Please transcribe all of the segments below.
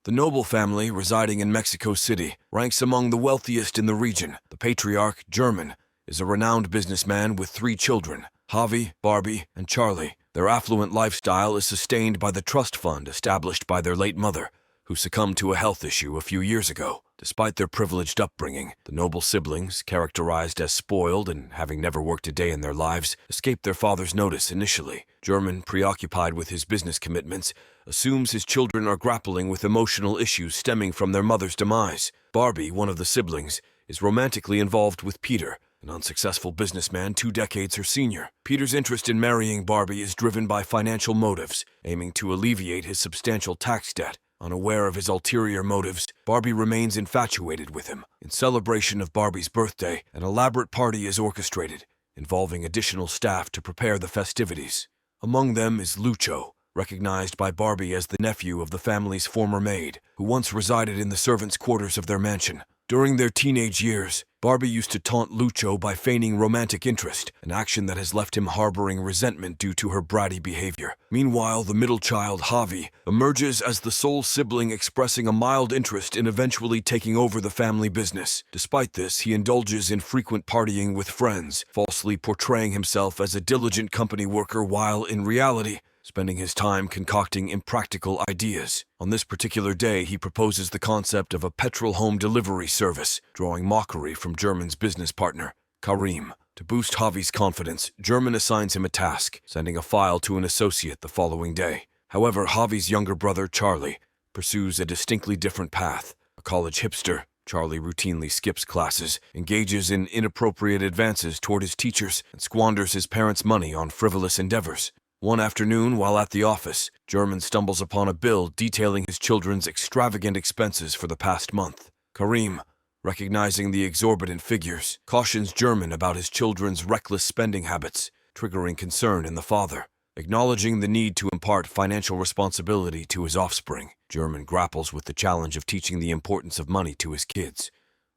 The noble family, residing in Mexico City, ranks among the wealthiest in the region. The patriarch, German, is a renowned businessman with 3 children, Javi, Barbie, and Charlie. Their affluent lifestyle is sustained by the trust fund established by their late mother, who succumbed to a health issue a few years ago. Despite their privileged upbringing, the noble siblings, characterized as spoiled and having never worked a day in their lives, escaped their father's notice initially. German, preoccupied with his business commitments, assumes his children are grappling with emotional issues stemming from their mother's demise. Barbie, one of the siblings, is romantically involved with Peter, an unsuccessful businessman 2 decades her senior. Peter's interest in marrying Barbie is driven by financial motives, aiming to alleviate his substantial tax debt. Unaware of his ulterior motives, Barbie remains infatuated with him. In celebration of Barbie's birthday, an elaborate party is orchestrated, involving additional staff to prepare the festivities. Among them is Lucho, recognized by Barbie as the nephew of the family's former maid, who once resided in the servants' quarters of their mansion. During their teenage years, Barbie used to taunt Lucho by feigning romantic interest, an action that has left him harboring resentment due to her bratty behavior. Meanwhile, the middle child, Javi, emerges as the sole sibling expressing a mild interest in eventually taking over the family business. Despite this, he indulges in frequent partying with friends, falsely portraying himself as a diligent company worker while, in reality, spending his time concocting impractical ideas. On this particular day, he proposes the concept of a petrol home delivery service, drawing mockery from German's business partner, Karim. To boost Javi's confidence, German assigns him a task, sending a file to an associate the following day. However, Javi's younger brother, Charlie, pursues a distinctly different path. A college hipster, Charlie routinely skips classes, engages in inappropriate advances toward his teachers, and squanders his parents' money on frivolous endeavors. One afternoon, while at the office, German stumbles upon a bill detailing his children's extravagant expenses for the past month. Karim, recognizing the exorbitant figures, cautions German about his children's reckless spending habits, triggering concern in the father. Acknowledging the need to impart financial responsibility to his offspring, German grapples with the challenge of teaching the importance of money to his kids,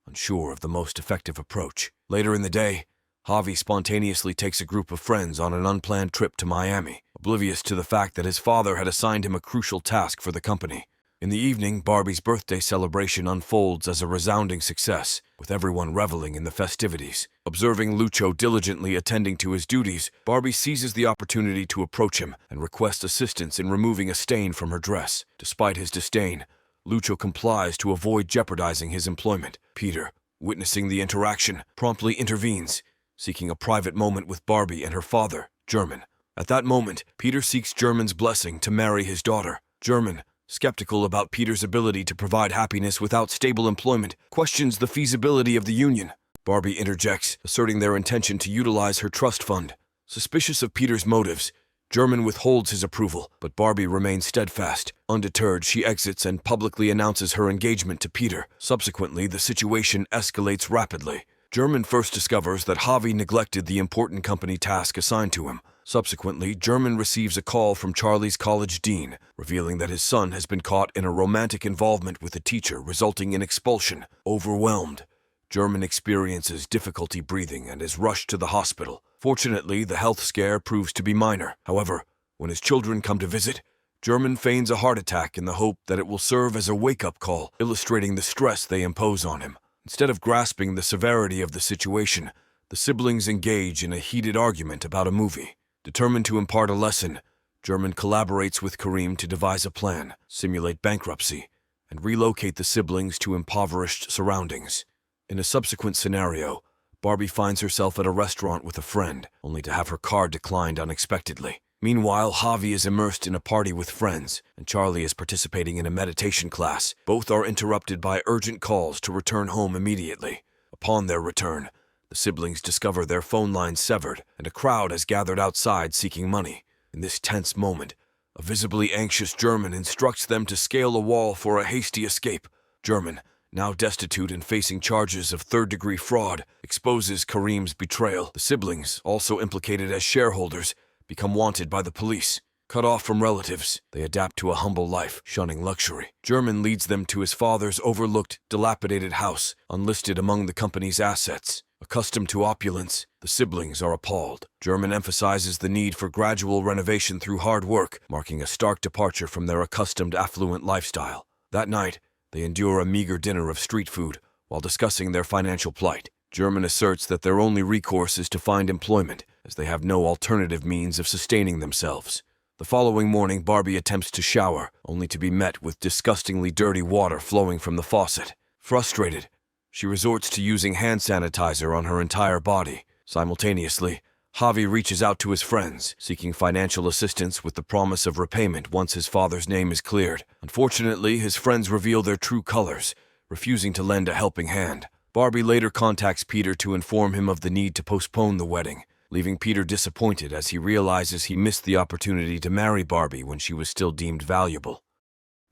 unsure of the most effective approach. Later in the day, Javi spontaneously takes a group of friends on an unplanned trip to Miami, oblivious to the fact that his father had assigned him a crucial task for the company. In the evening, Barbie's birthday celebration unfolds as a resounding success, with everyone reveling in the festivities. Observing Lucho diligently attending to his duties, Barbie seizes the opportunity to approach him and request assistance in removing a stain from her dress. Despite his disdain, Lucho complies to avoid jeopardizing his employment. Peter, witnessing the interaction, promptly intervenes, seeking a private moment with Barbie and her father, German. At that moment, Peter seeks German's blessing to marry his daughter. German, skeptical about Peter's ability to provide happiness without stable employment, questions the feasibility of the union. Barbie interjects, asserting their intention to utilize her trust fund. Suspicious of Peter's motives, German withholds his approval, but Barbie remains steadfast. Undeterred, she exits and publicly announces her engagement to Peter. Subsequently, the situation escalates rapidly. German first discovers that Javi neglected the important company task assigned to him. Subsequently, German receives a call from Charlie's college dean, revealing that his son has been caught in a romantic involvement with a teacher, resulting in expulsion. Overwhelmed, German experiences difficulty breathing and is rushed to the hospital. Fortunately, the health scare proves to be minor. However, when his children come to visit, German feigns a heart attack in the hope that it will serve as a wake-up call, illustrating the stress they impose on him. Instead of grasping the severity of the situation, the siblings engage in a heated argument about a movie. Determined to impart a lesson, German collaborates with Karim to devise a plan, simulate bankruptcy, and relocate the siblings to impoverished surroundings. In a subsequent scenario, Barbie finds herself at a restaurant with a friend, only to have her card declined unexpectedly. Meanwhile, Javi is immersed in a party with friends, and Charlie is participating in a meditation class. Both are interrupted by urgent calls to return home immediately. Upon their return, the siblings discover their phone lines severed, and a crowd has gathered outside seeking money. In this tense moment, a visibly anxious German instructs them to scale a wall for a hasty escape. German, now destitute and facing charges of third-degree fraud, exposes Karim's betrayal. The siblings, also implicated as shareholders, become wanted by the police. Cut off from relatives, they adapt to a humble life, shunning luxury. German leads them to his father's overlooked, dilapidated house, unlisted among the company's assets. Accustomed to opulence, the siblings are appalled. German emphasizes the need for gradual renovation through hard work, marking a stark departure from their accustomed affluent lifestyle. That night, they endure a meager dinner of street food while discussing their financial plight. German asserts that their only recourse is to find employment, as they have no alternative means of sustaining themselves. The following morning, Barbie attempts to shower, only to be met with disgustingly dirty water flowing from the faucet. Frustrated, she resorts to using hand sanitizer on her entire body. Simultaneously, Javi reaches out to his friends, seeking financial assistance with the promise of repayment once his father's name is cleared. Unfortunately, his friends reveal their true colors, refusing to lend a helping hand. Barbie later contacts Peter to inform him of the need to postpone the wedding, leaving Peter disappointed as he realizes he missed the opportunity to marry Barbie when she was still deemed valuable.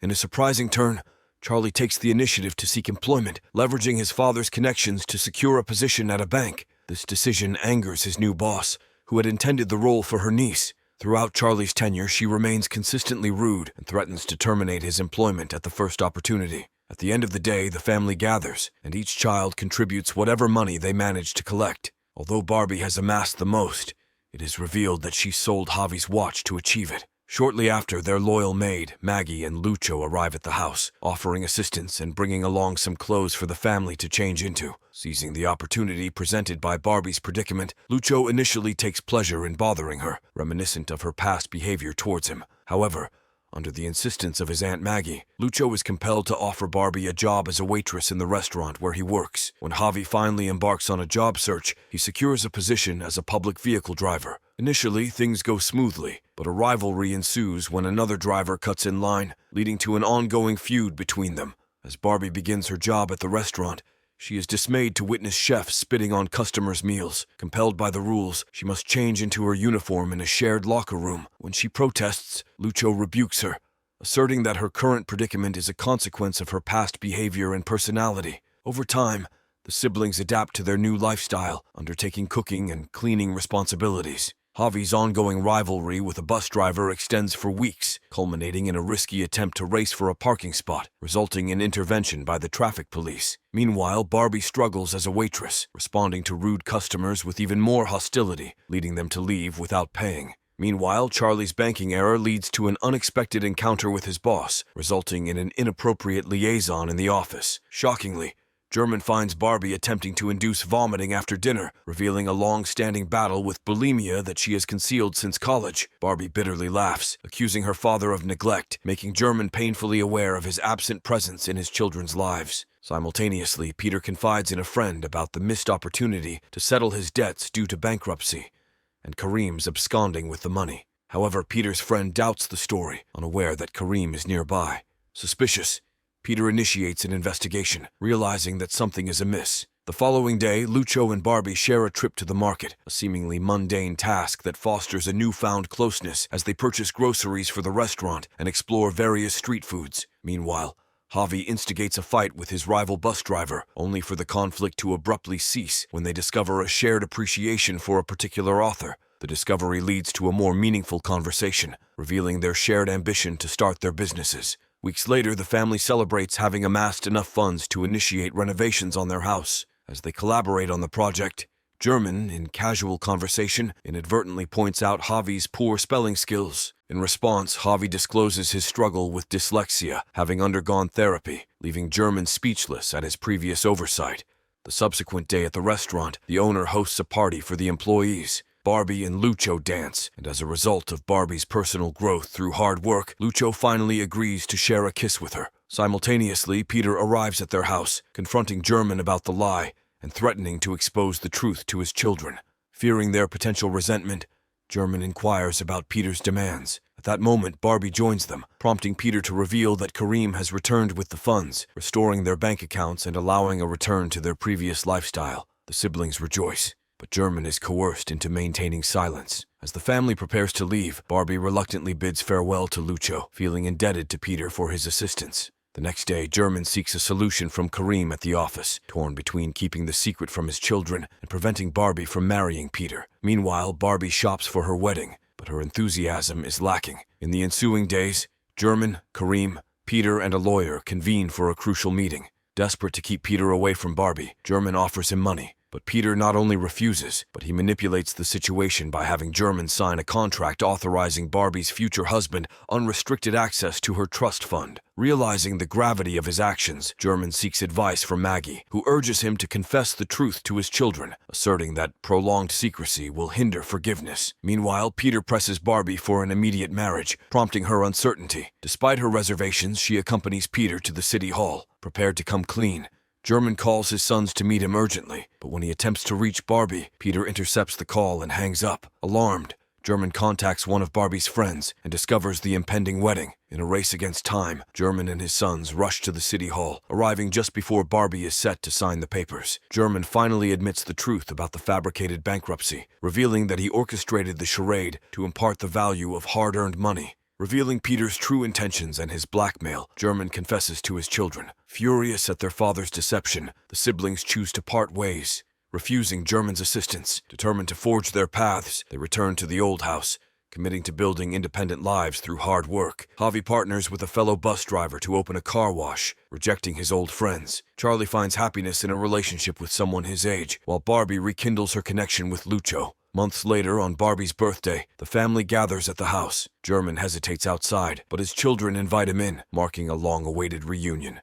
In a surprising turn, Charlie takes the initiative to seek employment, leveraging his father's connections to secure a position at a bank. This decision angers his new boss, who had intended the role for her niece. Throughout Charlie's tenure, she remains consistently rude and threatens to terminate his employment at the first opportunity. At the end of the day, the family gathers, and each child contributes whatever money they manage to collect. Although Barbie has amassed the most, it is revealed that she sold Javi's watch to achieve it. Shortly after, their loyal maid, Maggie, and Lucho arrive at the house, offering assistance and bringing along some clothes for the family to change into. Seizing the opportunity presented by Barbie's predicament, Lucho initially takes pleasure in bothering her, reminiscent of her past behavior towards him. However, under the insistence of his Aunt Maggie, Lucho is compelled to offer Barbie a job as a waitress in the restaurant where he works. When Javi finally embarks on a job search, he secures a position as a public vehicle driver. Initially, things go smoothly, but a rivalry ensues when another driver cuts in line, leading to an ongoing feud between them. As Barbie begins her job at the restaurant, she is dismayed to witness chefs spitting on customers' meals. Compelled by the rules, she must change into her uniform in a shared locker room. When she protests, Lucho rebukes her, asserting that her current predicament is a consequence of her past behavior and personality. Over time, the siblings adapt to their new lifestyle, undertaking cooking and cleaning responsibilities. Javi's ongoing rivalry with a bus driver extends for weeks, culminating in a risky attempt to race for a parking spot, resulting in intervention by the traffic police. Meanwhile, Barbie struggles as a waitress, responding to rude customers with even more hostility, leading them to leave without paying. Meanwhile, Charlie's banking error leads to an unexpected encounter with his boss, resulting in an inappropriate liaison in the office. Shockingly, German finds Barbie attempting to induce vomiting after dinner, revealing a long-standing battle with bulimia that she has concealed since college. Barbie bitterly laughs, accusing her father of neglect, making German painfully aware of his absent presence in his children's lives. Simultaneously, Peter confides in a friend about the missed opportunity to settle his debts due to bankruptcy, and Kareem's absconding with the money. However, Peter's friend doubts the story, unaware that Kareem is nearby. Suspicious, Peter initiates an investigation, realizing that something is amiss. The following day, Lucho and Barbie share a trip to the market, a seemingly mundane task that fosters a newfound closeness as they purchase groceries for the restaurant and explore various street foods. Meanwhile, Javi instigates a fight with his rival bus driver, only for the conflict to abruptly cease when they discover a shared appreciation for a particular author. The discovery leads to a more meaningful conversation, revealing their shared ambition to start their businesses. Weeks later, the family celebrates having amassed enough funds to initiate renovations on their house. As they collaborate on the project, German, in casual conversation, inadvertently points out Javi's poor spelling skills. In response, Javi discloses his struggle with dyslexia, having undergone therapy, leaving German speechless at his previous oversight. The subsequent day at the restaurant, the owner hosts a party for the employees. Barbie and Lucho dance, and as a result of Barbie's personal growth through hard work, Lucho finally agrees to share a kiss with her. Simultaneously, Peter arrives at their house, confronting German about the lie and threatening to expose the truth to his children. Fearing their potential resentment, German inquires about Peter's demands. At that moment, Barbie joins them, prompting Peter to reveal that Kareem has returned with the funds, restoring their bank accounts and allowing a return to their previous lifestyle. The siblings rejoice, but German is coerced into maintaining silence. As the family prepares to leave, Barbie reluctantly bids farewell to Lucho, feeling indebted to Peter for his assistance. The next day, German seeks a solution from Kareem at the office, torn between keeping the secret from his children and preventing Barbie from marrying Peter. Meanwhile, Barbie shops for her wedding, but her enthusiasm is lacking. In the ensuing days, German, Kareem, Peter, and a lawyer convene for a crucial meeting. Desperate to keep Peter away from Barbie, German offers him money, But Peter not only refuses, but he manipulates the situation by having German sign a contract authorizing Barbie's future husband unrestricted access to her trust fund. Realizing the gravity of his actions, German seeks advice from Maggie, who urges him to confess the truth to his children, asserting that prolonged secrecy will hinder forgiveness. Meanwhile, Peter presses Barbie for an immediate marriage, prompting her uncertainty. Despite her reservations, she accompanies Peter to the city hall, prepared to come clean. German calls his sons to meet him urgently, but when he attempts to reach Barbie, Peter intercepts the call and hangs up. Alarmed, German contacts one of Barbie's friends and discovers the impending wedding. In a race against time, German and his sons rush to the city hall, arriving just before Barbie is set to sign the papers. German finally admits the truth about the fabricated bankruptcy, revealing that he orchestrated the charade to impart the value of hard-earned money. Revealing Peter's true intentions and his blackmail, German confesses to his children. Furious at their father's deception, the siblings choose to part ways. Refusing German's assistance, determined to forge their paths, they return to the old house, committing to building independent lives through hard work. Javi partners with a fellow bus driver to open a car wash, rejecting his old friends. Charlie finds happiness in a relationship with someone his age, while Barbie rekindles her connection with Lucho. Months later, on Barbie's birthday, the family gathers at the house. German hesitates outside, but his children invite him in, marking a long-awaited reunion.